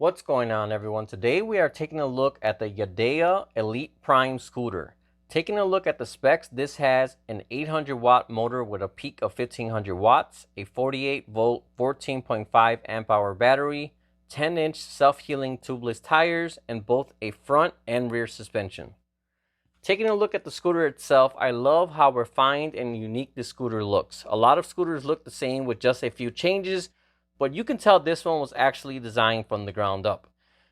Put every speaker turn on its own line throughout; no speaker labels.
What's going on, everyone? Today we are taking a look at the Yadea Elite Prime scooter. Taking a look at the specs, this has an 800 watt motor with a peak of 1500 watts, a 48 volt 14.5 amp hour battery, 10-inch self-healing tubeless tires, and both a front and rear suspension. Taking a look at the scooter itself, I love how refined and unique this scooter looks. A lot of scooters look the same with just a few changes, but you can tell this one was actually designed from the ground up.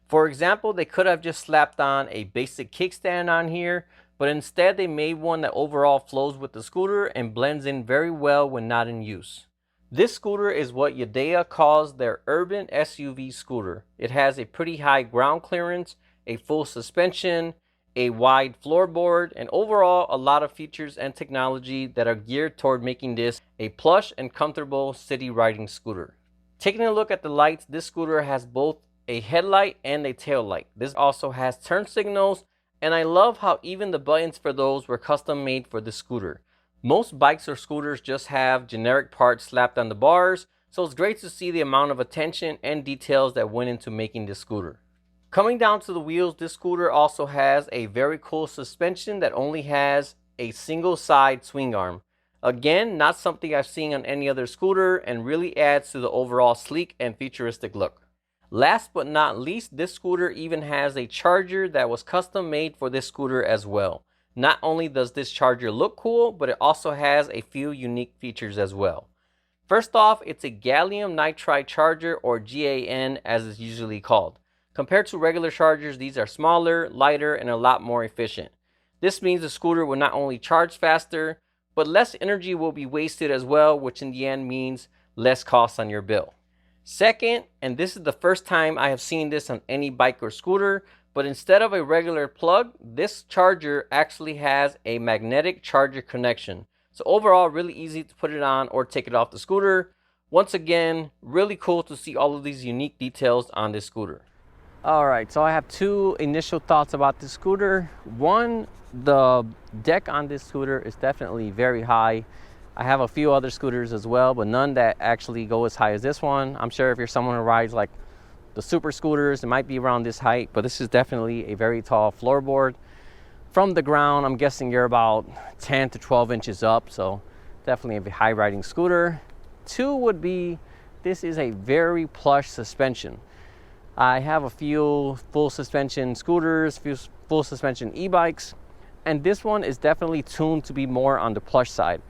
For example, they could have just slapped on a basic kickstand on here, but instead they made one that overall flows with the scooter and blends in very well when not in use. This scooter is what Yadea calls their urban SUV scooter. It has a pretty high ground clearance, a full suspension, a wide floorboard, and overall a lot of features and technology that are geared toward making this a plush and comfortable city riding scooter. Taking a look at the lights, this scooter has both a headlight and a tail light. This also has turn signals, and I love how even the buttons for those were custom made for the scooter. Most bikes or scooters just have generic parts slapped on the bars, so it's great to see the amount of attention and details that went into making this scooter. Coming down to the wheels, this scooter also has a very cool suspension that only has a single side swing arm. Again, not something I've seen on any other scooter, and really adds to the overall sleek and futuristic look. Last but not least, this scooter even has a charger that was custom made for this scooter as well. Not only does this charger look cool, but it also has a few unique features as well. First off, it's a gallium nitride charger, or GaN as it's usually called. Compared to regular chargers, these are smaller, lighter, and a lot more efficient. This means the scooter will not only charge faster, but less energy will be wasted as well, which in the end means less cost on your bill. Second, and this is the first time I have seen this on any bike or scooter, but instead of a regular plug, this charger actually has a magnetic charger connection. So overall, really easy to put it on or take it off the scooter. Once again, really cool to see all of these unique details on this scooter. Alright, so I have two initial thoughts about this scooter. One, the deck on this scooter is definitely very high. I have a few other scooters as well, but none that actually go as high as this one. I'm sure if you're someone who rides like the super scooters, it might be around this height, but this is definitely a very tall floorboard. From the ground, I'm guessing you're about 10 to 12 inches up, so definitely a high riding scooter. Two would be, this is a very plush suspension. I have a few full suspension scooters, few full suspension e-bikes, and this one is definitely tuned to be more on the plush side.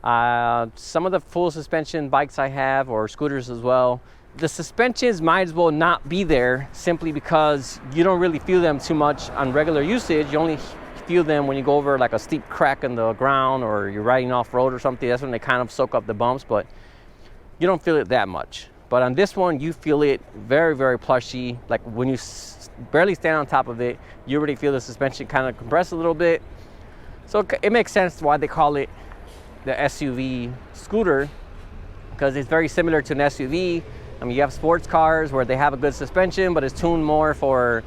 Some of the full suspension bikes I have, or scooters as well, the suspensions might as well not be there, simply because you don't really feel them too much on regular usage. You only feel them when you go over like a steep crack in the ground, or you're riding off-road or something. That's when they kind of soak up the bumps, but you don't feel it that much. But on this one, you feel it very, very plushy. Like when you barely stand on top of it, you already feel the suspension kind of compress a little bit. So it makes sense why they call it the SUV scooter, because it's very similar to an SUV. I mean, you have sports cars where they have a good suspension, but it's tuned more for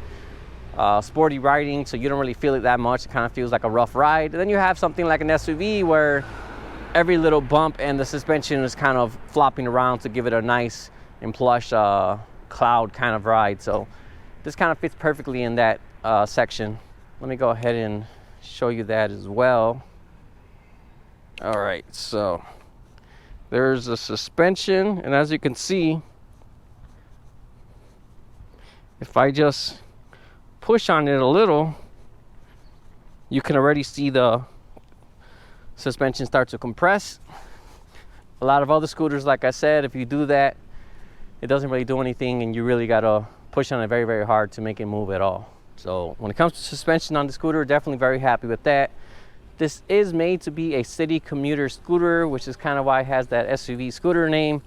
sporty riding, so you don't really feel it that much. It kind of feels like a rough ride. And then you have something like an SUV where every little bump and the suspension is kind of flopping around to give it a nice and plush cloud kind of ride. So this kind of fits perfectly in that section. Let me go ahead and show you that as well. All right, so there's the suspension, and as you can see, if I just push on it a little, you can already see the suspension start to compress. A lot of other scooters, like I said, if you do that, it doesn't really do anything, and you really gotta push on it very, very hard to make it move at all. So when it comes to suspension on the scooter, definitely very happy with that. This is made to be a city commuter scooter, which is kind of why it has that SUV scooter name.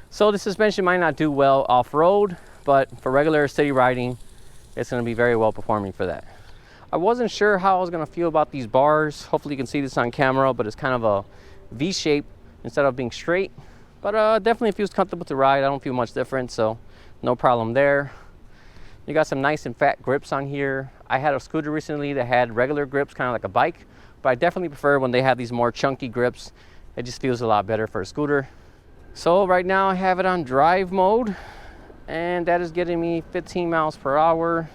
So the suspension might not do well off-road, but for regular city riding, it's gonna be very well performing for that. I wasn't sure how I was gonna feel about these bars. Hopefully you can see this on camera, but it's kind of a V shape instead of being straight. But definitely feels comfortable to ride. I don't feel much different, so no problem there. You got some nice and fat grips on here. I had a scooter recently that had regular grips, kind of like a bike, but I definitely prefer when they have these more chunky grips. It just feels a lot better for a scooter. So right now I have it on drive mode. and that is getting me 15 miles per hour.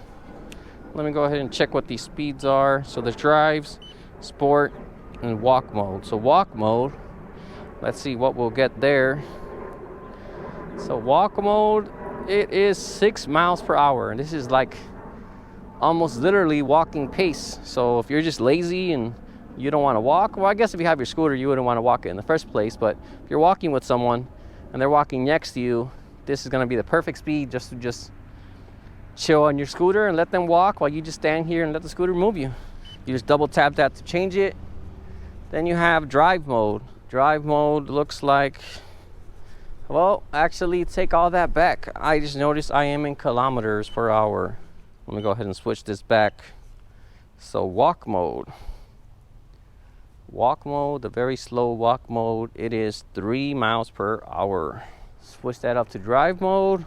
Let me go ahead and check what these speeds are. So there's drives, sport, and walk mode. So walk mode, let's see what we'll get there. So walk mode, it is 6 miles per hour, and this is like almost literally walking pace. So if you're just lazy and you don't want to walk, well, I guess if you have your scooter, you wouldn't want to walk it in the first place. But if you're walking with someone and they're walking next to you, this is going to be the perfect speed just to chill on your scooter and let them walk while you just stand here and let the scooter move you. You just double tap that to change it. Then you have drive mode. Drive mode looks like, well, actually take all that back. I just noticed I am in kilometers per hour. Let me go ahead and switch this back. So walk mode. Walk mode, the very slow walk mode, it is 3 miles per hour. Switch that up to drive mode.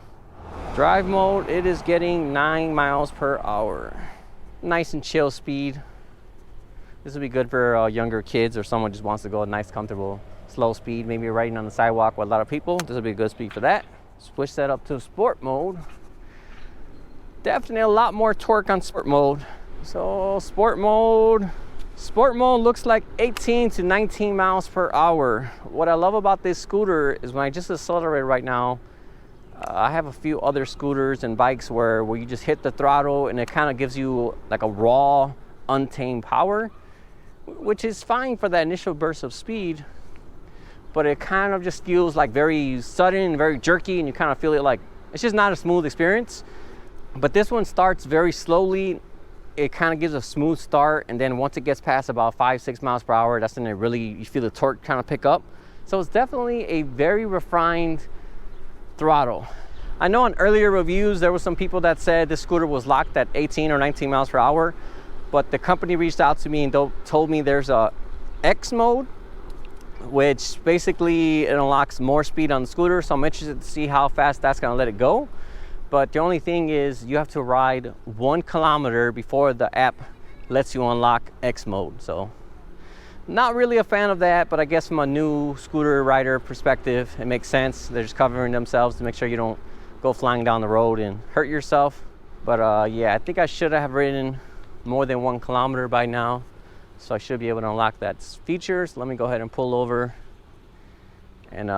Drive mode, it is getting 9 miles per hour. Nice and chill speed. This will be good for younger kids or someone just wants to go a nice, comfortable, slow speed. Maybe you're riding on the sidewalk with a lot of people. This will be a good speed for that. Switch that up to sport mode. Definitely a lot more torque on sport mode. So sport mode looks like 18 to 19 miles per hour. What I love about this scooter is when I just accelerate right now, I have a few other scooters and bikes where you just hit the throttle and it kind of gives you like a raw, untamed power, which is fine for that initial burst of speed, but it kind of just feels like very sudden, very jerky, and you kind of feel it like, it's just not a smooth experience. But this one starts very slowly. It kind of gives a smooth start, and then once it gets past about 5-6 miles per hour, that's when you feel the torque kind of pick up. So it's definitely a very refined throttle. I know in earlier reviews there were some people that said this scooter was locked at 18 or 19 miles per hour, but the company reached out to me and told me there's a X mode, which basically it unlocks more speed on the scooter. So I'm interested to see how fast that's going to let it go. But the only thing is you have to ride 1 kilometer before the app lets you unlock X mode. So not really a fan of that, but I guess from a new scooter rider perspective, it makes sense. They're just covering themselves to make sure you don't go flying down the road and hurt yourself. But yeah, I think I should have ridden more than 1 kilometer by now. So I should be able to unlock that feature. So let me go ahead and pull over and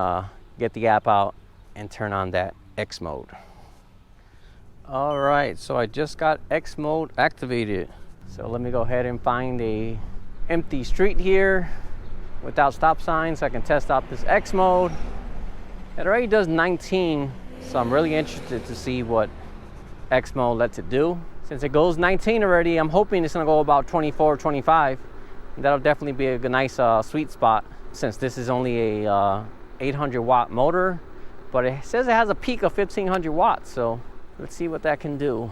get the app out and turn on that X mode. All right, so I just got X mode activated. So let me go ahead and find a empty street here without stop signs so I can test out this X mode. It already does 19, so I'm really interested to see what X mode lets it do. Since it goes 19 already, I'm hoping it's gonna go about 24, 25. And that'll definitely be a nice sweet spot, since this is only a 800 watt motor, but it says it has a peak of 1500 watts. So let's see what that can do.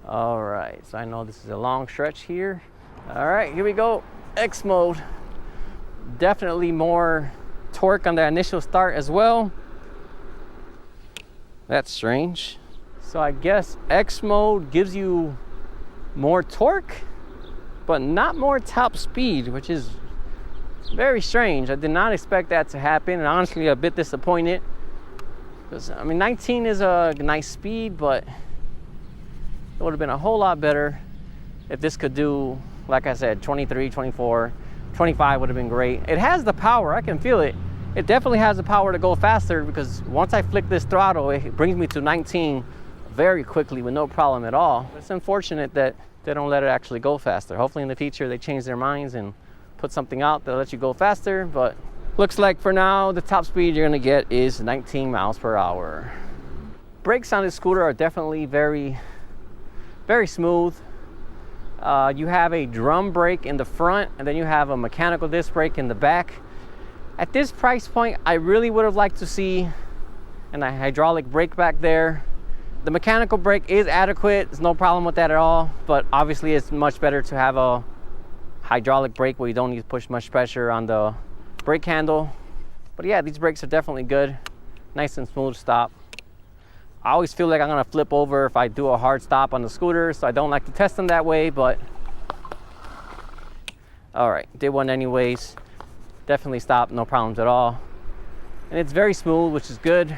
All right, so I know this is a long stretch here. All right, here we go. X mode. Definitely more torque on the initial start as well. That's strange. So I guess X mode gives you more torque, but not more top speed, which is very strange. I did not expect that to happen, and honestly, a bit disappointed. Because, I mean, 19 is a nice speed, but it would have been a whole lot better if this could do, like I said, 23, 24, 25 would have been great. It has the power, I can feel it. It definitely has the power to go faster, because once I flick this throttle, it brings me to 19 very quickly with no problem at all. It's unfortunate that they don't let it actually go faster. Hopefully in the future they change their minds and put something out that lets you go faster, but looks like for now, the top speed you're gonna get is 19 miles per hour. Brakes on this scooter are definitely very, very smooth. You have a drum brake in the front, and then you have a mechanical disc brake in the back. At this price point, I really would have liked to see a hydraulic brake back there. The mechanical brake is adequate, there's no problem with that at all, but obviously it's much better to have a hydraulic brake where you don't need to push much pressure on the brake handle. But yeah, these brakes are definitely good. Nice and smooth stop. I always feel like I'm gonna flip over if I do a hard stop on the scooter, so I don't like to test them that way, but all right, did one anyways. Definitely stopped, no problems at all. And it's very smooth, which is good.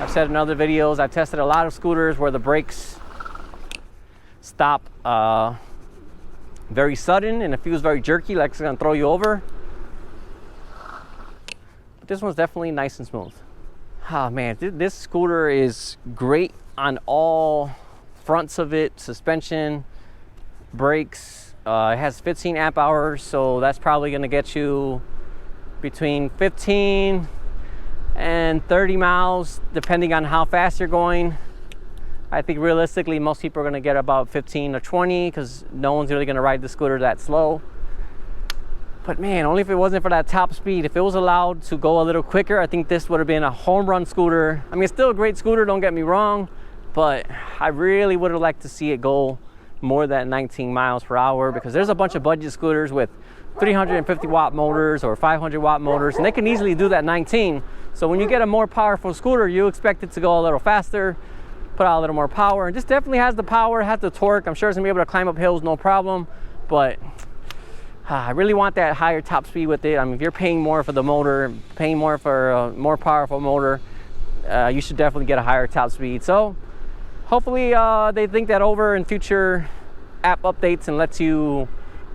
I've said in other videos, I've tested a lot of scooters where the brakes stop very sudden and it feels very jerky, like it's gonna throw you over. But this one's definitely nice and smooth. Oh man, this scooter is great on all fronts of it. Suspension, brakes. It has 15 amp hours, so that's probably gonna get you between 15 and 30 miles, depending on how fast you're going. I think realistically, most people are gonna get about 15 or 20 because no one's really gonna ride the scooter that slow. But man, only if it wasn't for that top speed. If it was allowed to go a little quicker, I think this would have been a home run scooter. I mean, it's still a great scooter, don't get me wrong, but I really would have liked to see it go more than 19 miles per hour, because there's a bunch of budget scooters with 350 watt motors or 500 watt motors, and they can easily do that 19. So when you get a more powerful scooter, you expect it to go a little faster, put out a little more power. And this definitely has the power, has the torque. I'm sure it's gonna be able to climb up hills, no problem. But I really want that higher top speed with it. I mean, if you're paying more for the motor, paying more for a more powerful motor, you should definitely get a higher top speed. So hopefully they think that over in future app updates and lets you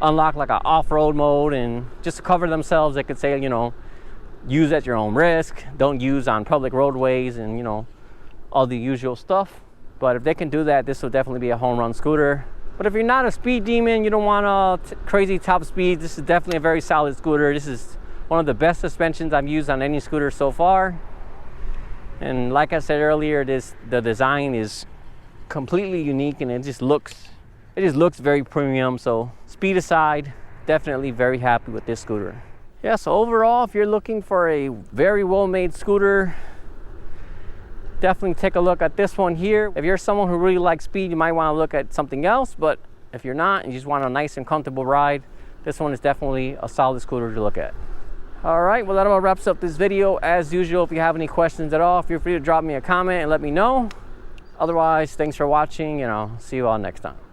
unlock like an off-road mode, and just to cover themselves, they could say, you know, use at your own risk, don't use on public roadways, and you know, all the usual stuff. But if they can do that, this will definitely be a home run scooter. But if you're not a speed demon, you don't want crazy top speed, this is definitely a very solid scooter. This is one of the best suspensions I've used on any scooter so far. And like I said earlier, the design is completely unique, and it just looks very premium. So speed aside, definitely very happy with this scooter. Yeah, so overall, if you're looking for a very well-made scooter, definitely take a look at this one here. If you're someone who really likes speed, you might want to look at something else. But if you're not and you just want a nice and comfortable ride, this one is definitely a solid scooter to look at. All right, well, that about wraps up this video. As usual, if you have any questions at all, feel free to drop me a comment and let me know. Otherwise, thanks for watching, and I'll see you all next time.